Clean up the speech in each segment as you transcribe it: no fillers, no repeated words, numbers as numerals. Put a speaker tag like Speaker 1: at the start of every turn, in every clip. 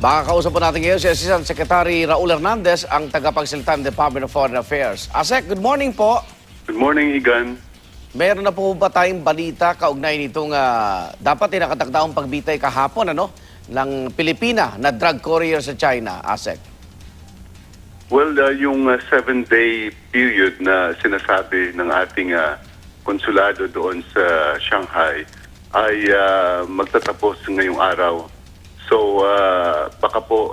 Speaker 1: Baka kausap po natin ngayon si Assistant Secretary Raul Hernandez, ang tagapagsalita ng Department of Foreign Affairs. Asek, good morning po.
Speaker 2: Good morning, Igan.
Speaker 1: Meron na po ba tayong balita kaugnay nitong dapat nakatakdaang pagbitay kahapon ng Pilipina na drug courier sa China, Asek?
Speaker 2: Well, yung 7-day period na sinasabi ng ating konsulado doon sa Shanghai ay magtatapos ngayong araw. So, baka po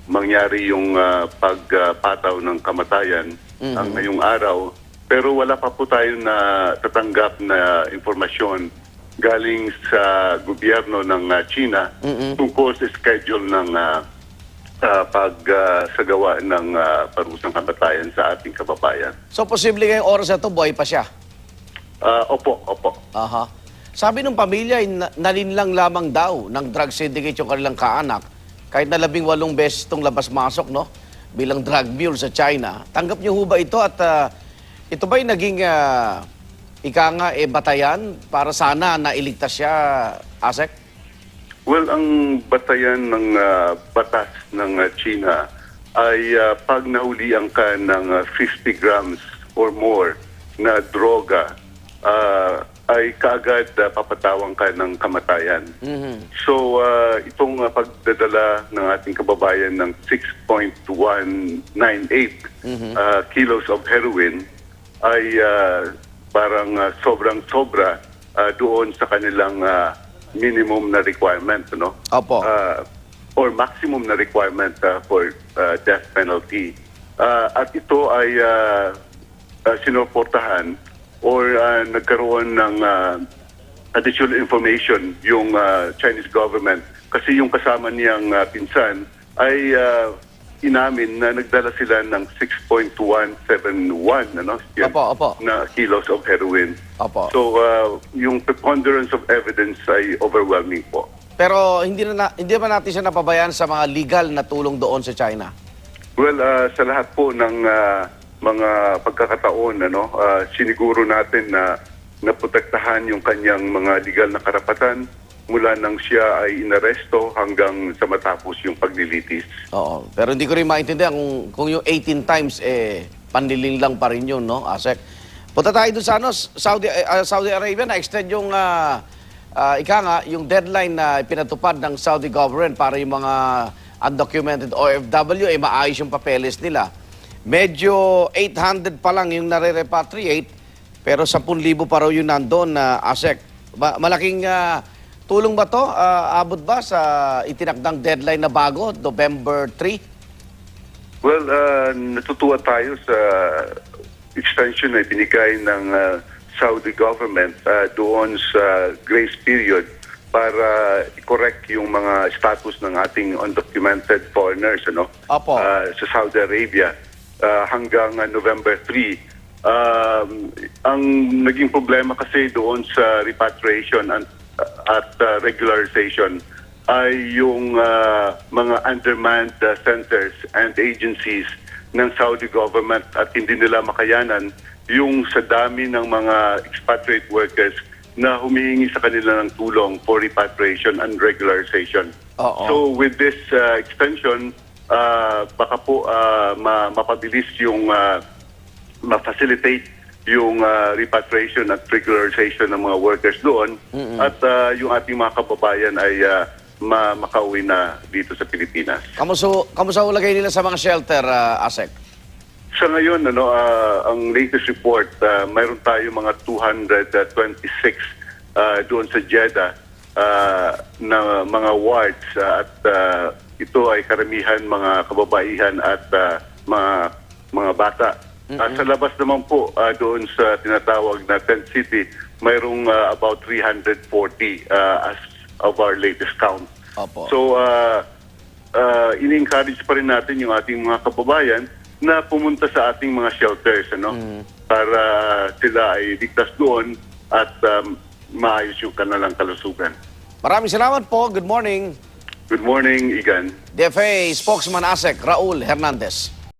Speaker 2: mangyari yung pagpataw ng kamatayan ang ngayong araw. Pero wala pa po tayo na tatanggap na informasyon galing sa gobyerno ng China tungkol sa schedule ng pagsagawa ng parusang kamatayan sa ating kababayan.
Speaker 1: So, posible ngayong oras na ito, buhay pa siya?
Speaker 2: Opo.
Speaker 1: Aha. Sabi ng pamilya, nalinlang lamang daw ng drug syndicate yung kanilang kaanak. Kahit na 18 beses itong labas-masok, bilang drug mule sa China. Tanggap niyo ho ba ito at ito ba'y naging batayan para sana na iligtas siya, Asek?
Speaker 2: Well, ang batayan ng batas ng China ay pag nahulian ka ng 50 grams or more na droga, ay kaagad papatawang ka ng kamatayan. So, itong pagdadala ng ating kababayan ng 6.198 kilos of heroin ay parang sobrang-sobra doon sa kanilang minimum na requirement,
Speaker 1: Opo.
Speaker 2: or maximum na requirement for death penalty. At ito ay sinuportahan or nagkaroon ng additional information yung Chinese government kasi yung kasama niyang pinsan ay inamin na nagdala sila ng 6.171
Speaker 1: Opo.
Speaker 2: na kilos of heroin.
Speaker 1: Opo.
Speaker 2: So yung preponderance of evidence ay overwhelming po.
Speaker 1: Pero hindi ba natin siya napabayaan sa mga legal na tulong doon sa China?
Speaker 2: Well, sa lahat po ng mga pagkakataon, siniguro natin na naprotektahan yung kanyang mga legal na karapatan mula nang siya ay inaresto hanggang sa matapos yung paglilitis.
Speaker 1: Oo. Pero hindi ko rin maintindihan kung yung 18 times, panliling lang pa rin yun, Asek? Punta tayo doon sa Saudi Arabia, na-extend yung, yung deadline na pinatupad ng Saudi government para yung mga undocumented OFW, maayos yung papeles nila. Medyo 800 pa lang yung nare-repatriate, pero 10,000 pa raw yung nandun, Asek. Malaking tulong ba to? Abot ba sa itinakdang deadline na bago, November 3?
Speaker 2: Well, natutuwa tayo sa extension na binigay ng Saudi government doon sa grace period para i-correct yung mga status ng ating undocumented foreigners
Speaker 1: Opo.
Speaker 2: Sa Saudi Arabia hanggang November 3. Ang naging problema kasi doon sa repatriation at regularization ay yung mga undermanned centers and agencies ng Saudi government at hindi nila makayanan yung sa dami ng mga expatriate workers na humihingi sa kanila ng tulong for repatriation and regularization. So with this extension, baka po mapabilis yung ma-facilitate yung repatriation at regularization ng mga workers doon at yung ating mga kababayan ay makauwi na dito sa Pilipinas.
Speaker 1: Kamusta ulagay nila sa mga shelter, Asek?
Speaker 2: Sa ngayon, ang latest report, mayroon tayo mga 226 doon sa Jeddah na mga wards at ito ay karamihan mga kababaihan at mga bata. Sa labas naman po, doon sa tinatawag na Tent City, mayroong about 340 as of our latest count.
Speaker 1: Opo.
Speaker 2: So, ini-encourage pa rin natin yung ating mga kababayan na pumunta sa ating mga shelters, para sila ay ligtas doon at maayos yung kanilang kalusugan.
Speaker 1: Maraming salamat po. Good morning.
Speaker 2: Good morning, Igan.
Speaker 1: DFA spokesman Asek Raul Hernandez.